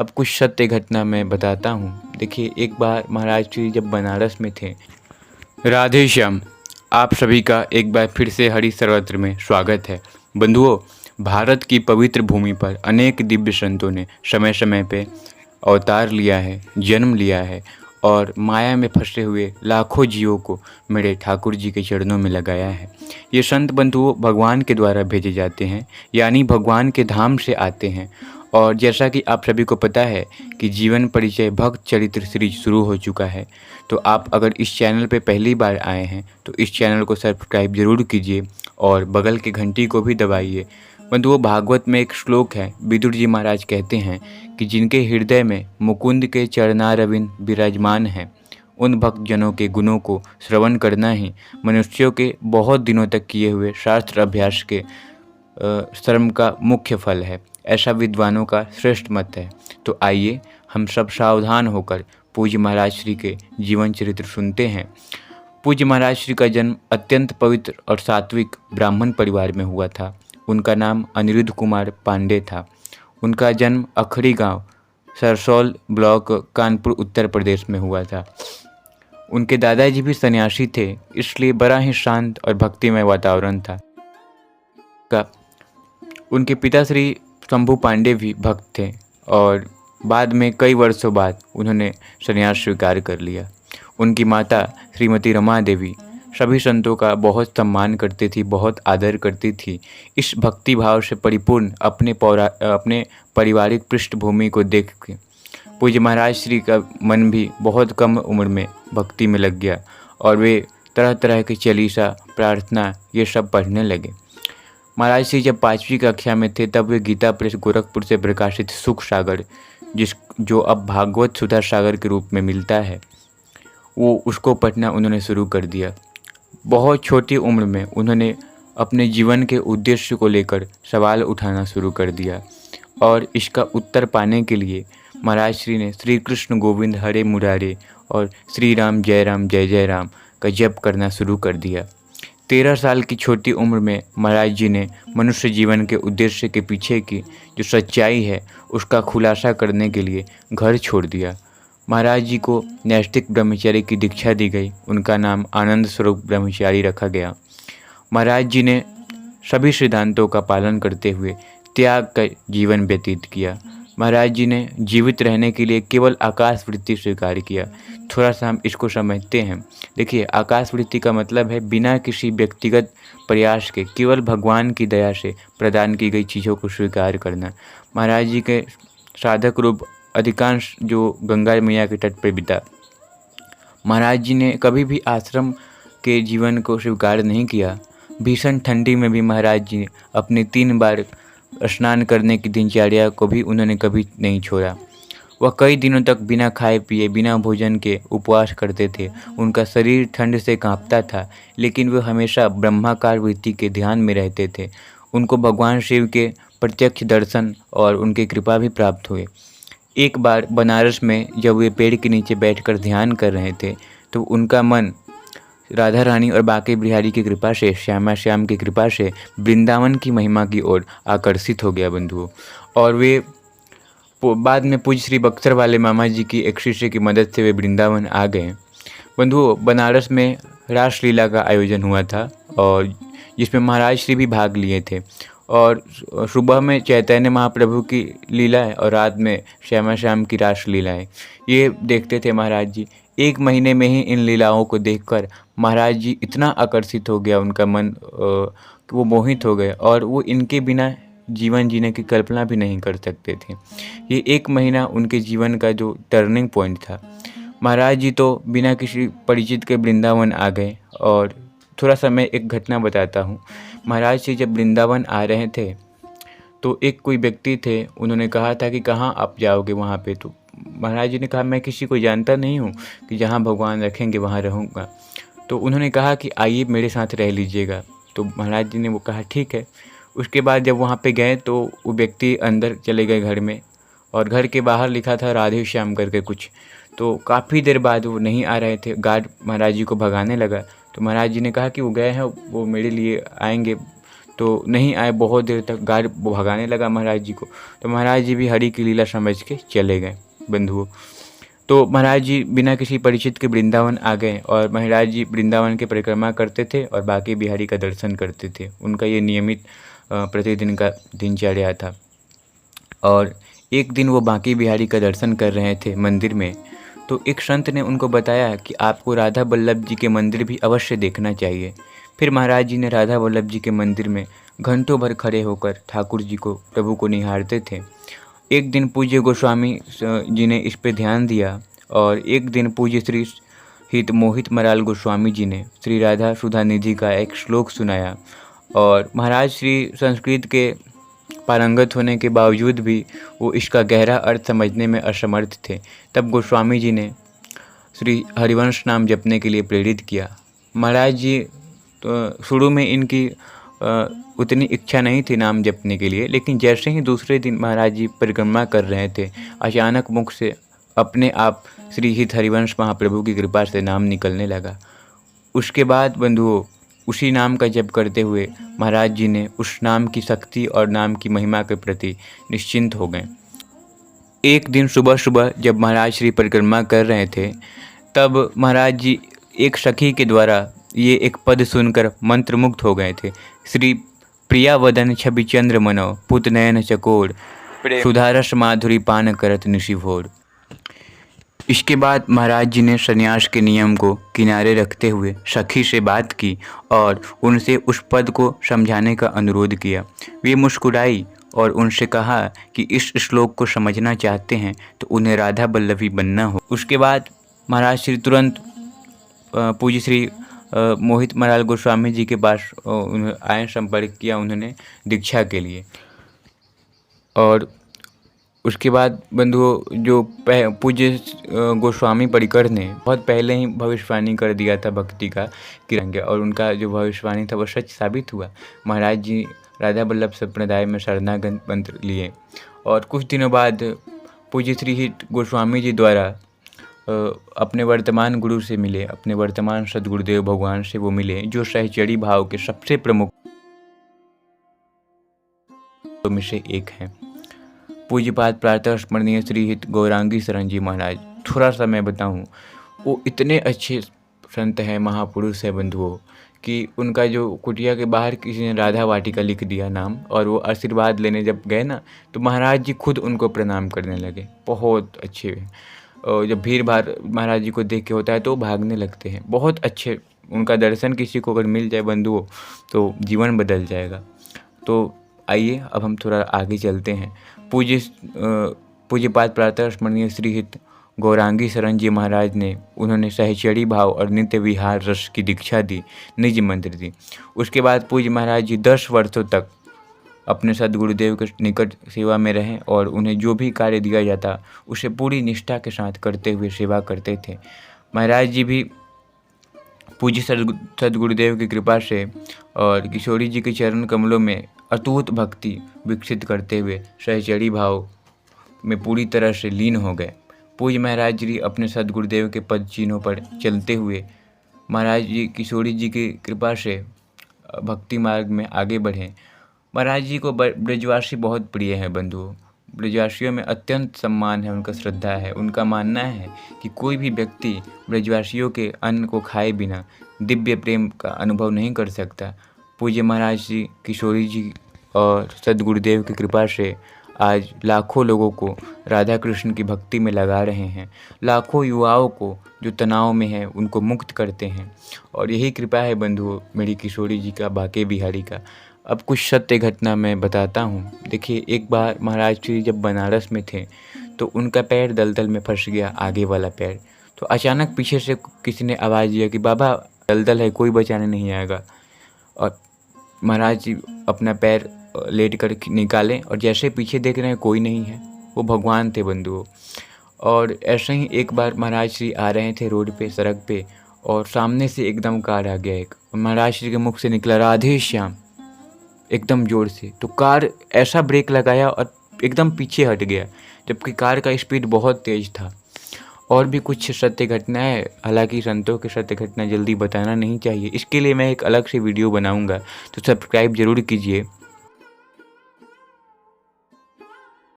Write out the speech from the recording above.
अब कुछ सत्य घटना मैं बताता हूँ। देखिए, एक बार महाराज जी जब बनारस में थे। राधे श्याम। आप सभी का एक बार फिर से हरि सर्वत्र में स्वागत है। बंधुओं, भारत की पवित्र भूमि पर अनेक दिव्य संतों ने समय समय पे अवतार लिया है, जन्म लिया है और माया में फंसे हुए लाखों जीवों को मेरे ठाकुर जी के चरणों में लगाया है। ये संत बंधुओं भगवान के द्वारा भेजे जाते हैं, यानी भगवान के धाम से आते हैं। और जैसा कि आप सभी को पता है कि जीवन परिचय भक्त चरित्र सीरीज शुरू हो चुका है। तो आप अगर इस चैनल पे पहली बार आए हैं तो इस चैनल को सब्सक्राइब जरूर कीजिए और बगल की घंटी को भी दबाइए। बंधुओं, भागवत में एक श्लोक है। विदुर जी महाराज कहते हैं कि जिनके हृदय में मुकुंद के चरणारविंद विराजमान हैं, उन भक्त जनों के गुणों को श्रवण करना ही मनुष्यों के बहुत दिनों तक किए हुए शास्त्र अभ्यास के श्रम का मुख्य फल है। ऐसा विद्वानों का श्रेष्ठ मत है। तो आइए हम सब सावधान होकर पूज्य महाराज श्री के जीवन चरित्र सुनते हैं। पूज्य महाराज श्री का जन्म अत्यंत पवित्र और सात्विक ब्राह्मण परिवार में हुआ था। उनका नाम अनिरुद्ध कुमार पांडे था। उनका जन्म अखड़ी गांव, सरसौल ब्लॉक, कानपुर, उत्तर प्रदेश में हुआ था। उनके दादाजी भी सन्यासी थे, इसलिए बड़ा ही शांत और भक्तिमय वातावरण था। उनके पिता श्री शंभू पांडे भी भक्त थे और बाद में कई वर्षों बाद उन्होंने संन्यास स्वीकार कर लिया। उनकी माता श्रीमती रमा देवी सभी संतों का बहुत सम्मान करती थी, बहुत आदर करती थी। इस भक्ति भाव से परिपूर्ण अपने पारिवारिक पृष्ठभूमि को देख के पूज्य महाराज श्री का मन भी बहुत कम उम्र में भक्ति में लग गया और वे तरह तरह के चालीसा, प्रार्थना ये सब पढ़ने लगे। महाराज श्री जब 5वीं कक्षा में थे तब वे गीता प्रेस गोरखपुर से प्रकाशित सुख सागर, जो अब भागवत सुधा सागर के रूप में मिलता है, वो उसको पढ़ना उन्होंने शुरू कर दिया। बहुत छोटी उम्र में उन्होंने अपने जीवन के उद्देश्य को लेकर सवाल उठाना शुरू कर दिया और इसका उत्तर पाने के लिए महाराज श्री ने श्री कृष्ण गोविंद हरे मुरारे और श्री राम जय जय राम का जप करना शुरू कर दिया। 13 साल की छोटी उम्र में महाराज जी ने मनुष्य जीवन के उद्देश्य के पीछे की जो सच्चाई है उसका खुलासा करने के लिए घर छोड़ दिया। महाराज जी को नैष्ठिक ब्रह्मचारी की दीक्षा दी गई। उनका नाम आनंद स्वरूप ब्रह्मचारी रखा गया। महाराज जी ने सभी सिद्धांतों का पालन करते हुए त्याग का जीवन व्यतीत किया। महाराज जी ने जीवित रहने के लिए केवल आकाश वृत्ति स्वीकार किया। थोड़ा सा हम इसको समझते हैं। देखिए, आकाश वृत्ति का मतलब है बिना किसी व्यक्तिगत प्रयास के केवल भगवान की दया से प्रदान की गई चीज़ों को स्वीकार करना। महाराज जी के साधक रूप अधिकांश जो गंगा मैया के तट पर बिता। महाराज जी ने कभी भी आश्रम के जीवन को स्वीकार नहीं किया। भीषण ठंडी में भी महाराज जी अपने 3 बार स्नान करने की दिनचर्या को भी उन्होंने कभी नहीं छोड़ा। वह कई दिनों तक बिना खाए पिए, बिना भोजन के उपवास करते थे। उनका शरीर ठंड से कांपता था, लेकिन वे हमेशा ब्रह्माकार वृत्ति के ध्यान में रहते थे। उनको भगवान शिव के प्रत्यक्ष दर्शन और उनकी कृपा भी प्राप्त हुए। एक बार बनारस में जब वे पेड़ के नीचे बैठकर ध्यान कर रहे थे तो उनका मन राधा रानी और बांके बिहारी की कृपा से, श्यामा श्याम की कृपा से वृंदावन की महिमा की ओर आकर्षित हो गया बंधुओं। और वे बाद में पूज्य श्री बक्सर वाले मामा जी की एक शिष्य की मदद से वे वृंदावन आ गए। बंधुओं, बनारस में रासलीला का आयोजन हुआ था और जिसमें महाराज श्री भी भाग लिए थे। और सुबह में चैतन्य महाप्रभु की लीलाएं और रात में श्यामा श्याम की रासलीलाएं ये देखते थे महाराज जी। 1 महीने में ही इन लीलाओं को देखकर महाराज जी इतना आकर्षित हो गया उनका मन कि वो मोहित हो गए और वो इनके बिना जीवन जीने की कल्पना भी नहीं कर सकते थे। ये 1 महीना उनके जीवन का जो टर्निंग पॉइंट था। महाराज जी तो बिना किसी परिचित के वृंदावन आ गए। और थोड़ा सा मैं एक घटना बताता हूँ। महाराज जी जब वृंदावन आ रहे थे तो एक कोई व्यक्ति थे, उन्होंने कहा था कि कहाँ आप जाओगे वहाँ पे। तो महाराज जी ने कहा मैं किसी को जानता नहीं हूँ कि जहाँ भगवान रखेंगे वहाँ रहूँगा। तो उन्होंने कहा कि आइए मेरे साथ रह लीजिएगा। तो महाराज जी ने वो कहा ठीक है। उसके बाद जब वहाँ पे गए तो वो व्यक्ति अंदर चले गए घर में और घर के बाहर लिखा था राधे श्याम करके कुछ। तो काफ़ी देर बाद वो नहीं आ रहे थे। गार्ड महाराज जी को भगाने लगा। तो महाराज जी ने कहा कि वो गए हैं, वो मेरे लिए आएंगे। तो नहीं आए। बहुत देर तक गार्ड भगाने लगा महाराज जी को, तो महाराज जी भी हरि की लीला समझ के चले गए बंधुओं। तो महाराज जी बिना किसी परिचित के वृंदावन आ गए और महाराज जी वृंदावन की परिक्रमा करते थे और बाकी बिहारी का दर्शन करते थे। उनका ये नियमित प्रतिदिन का दिनचर्या था। और एक दिन वो बांके बिहारी का दर्शन कर रहे थे मंदिर में, तो एक संत ने उनको बताया कि आपको राधा वल्लभ जी के मंदिर भी अवश्य देखना चाहिए। फिर महाराज जी ने राधा वल्लभ जी के मंदिर में घंटों भर खड़े होकर ठाकुर जी को, प्रभु को निहारते थे। एक दिन पूज्य गोस्वामी जी ने इस पे ध्यान दिया और एक दिन पूज्य श्री हित मोहित मराल गोस्वामी जी ने श्री राधा सुधा निधि का एक श्लोक सुनाया। और महाराज श्री संस्कृत के पारंगत होने के बावजूद भी वो इसका गहरा अर्थ समझने में असमर्थ थे। तब गोस्वामी जी ने श्री हरिवंश नाम जपने के लिए प्रेरित किया। महाराज जी तो शुरू में इनकी उतनी इच्छा नहीं थी नाम जपने के लिए, लेकिन जैसे ही दूसरे दिन महाराज जी परिक्रमा कर रहे थे, अचानक मुख से अपने आप श्री हित हरिवंश महाप्रभु की कृपा से नाम निकलने लगा। उसके बाद बंधुओं उसी नाम का जप करते हुए महाराज जी ने उस नाम की शक्ति और नाम की महिमा के प्रति निश्चिंत हो गए। एक दिन सुबह सुबह जब महाराज श्री परिक्रमा कर रहे थे, तब महाराज जी एक सखी के द्वारा ये एक पद सुनकर मंत्रमुग्ध हो गए थे। श्री प्रिया वदन छवि चंद्र मनो पुत नयन चकोर सुधारस माधुरी पान करत निशिभोर। इसके बाद महाराज जी ने सन्यास के नियम को किनारे रखते हुए सखी से बात की और उनसे उस पद को समझाने का अनुरोध किया। वे मुस्कुराई और उनसे कहा कि इस श्लोक को समझना चाहते हैं तो उन्हें राधा वल्लभी बनना हो। उसके बाद महाराज श्री तुरंत पूज्य श्री मोहित मराल गोस्वामी जी के पास आए, संपर्क किया उन्होंने दीक्षा के लिए। और उसके बाद बंधुओं जो पूज्य गोस्वामी परिकर ने बहुत पहले ही भविष्यवाणी कर दिया था भक्ति का कि, और उनका जो भविष्यवाणी था वो सच साबित हुआ। महाराज जी राधा वल्लभ संप्रदाय में शरणागत मंत्र लिए और कुछ दिनों बाद पूज्य श्री हित गोस्वामी जी द्वारा अपने वर्तमान गुरु से मिले, अपने वर्तमान सद्गुरुदेव भगवान से वो मिले, जो सहचरी भाव के सबसे प्रमुख में से एक हैं। पूज्यपाद प्रातः स्मरणीय श्री हित गौरांगी शरण जी महाराज। थोड़ा सा मैं बताऊं, वो इतने अच्छे संत हैं, महापुरुष है बंधुओं, कि उनका जो कुटिया के बाहर किसी ने राधा वाटिका लिख दिया नाम, और वो आशीर्वाद लेने जब गए ना तो महाराज जी खुद उनको प्रणाम करने लगे। बहुत अच्छे। और जब भीड़ भाड़ महाराज जी को देख के होता है तो भागने लगते हैं। बहुत अच्छे। उनका दर्शन किसी को अगर मिल जाए बंधुओं तो जीवन बदल जाएगा। तो आइए अब हम थोड़ा आगे चलते हैं। पूज्यपाद प्रातः स्मरणीय श्री हित गौरांगी शरण जी महाराज ने उन्होंने सहचरी भाव और नित्य विहार रस की दीक्षा दी, निज मंत्र दी। उसके बाद पूज्य महाराज जी 10 वर्षों तक अपने सद्गुरुदेव के निकट सेवा में रहें और उन्हें जो भी कार्य दिया जाता उसे पूरी निष्ठा के साथ करते हुए सेवा करते थे। महाराज जी भी पूज्य सद्गुरुदेव की कृपा से और किशोरी जी के चरण कमलों में अटूट भक्ति विकसित करते हुए सहचरी भाव में पूरी तरह से लीन हो गए। पूज्य महाराज जी अपने सद्गुरुदेव के पद चिन्हों पर चलते हुए महाराज जी किशोरी जी की कृपा से भक्ति मार्ग में आगे बढ़े। महाराज जी को ब्रजवासी बहुत प्रिय है बंधुओं। ब्रजवासियों में अत्यंत सम्मान है, उनका श्रद्धा है। उनका मानना है कि कोई भी व्यक्ति ब्रजवासियों के अन्न को खाए बिना दिव्य प्रेम का अनुभव नहीं कर सकता। पूज्य महाराज जी किशोरी जी और सद्गुरुदेव की कृपा से आज लाखों लोगों को राधा कृष्ण की भक्ति में लगा रहे हैं। लाखों युवाओं को जो तनाव में है उनको मुक्त करते हैं। और यही कृपा है बंधुओं मेरी किशोरी जी का, बांके बिहारी का। अब कुछ सत्य घटना मैं बताता हूँ। देखिए, एक बार महाराज जी जब बनारस में थे तो उनका पैर दलदल में फंस गया, आगे वाला पैर। तो अचानक पीछे से किसी ने आवाज़ दिया कि बाबा दलदल है, कोई बचाने नहीं आएगा। और महाराज जी अपना पैर लेट कर निकालें और जैसे पीछे देख रहे हैं कोई नहीं है। वो भगवान थे बंधुओं। और ऐसे ही एक बार महाराज श्री आ रहे थे रोड पे, सड़क पे, और सामने से एकदम कार आ गया एक। महाराज श्री के मुख से निकला राधे श्याम एकदम ज़ोर से। तो कार ऐसा ब्रेक लगाया और एकदम पीछे हट गया, जबकि कार का स्पीड बहुत तेज़ था। और भी कुछ सत्य घटनाएं, हालांकि संतों की सत्य घटना जल्दी बताना नहीं चाहिए, इसके लिए मैं एक अलग से वीडियो बनाऊंगा, तो सब्सक्राइब ज़रूर कीजिए।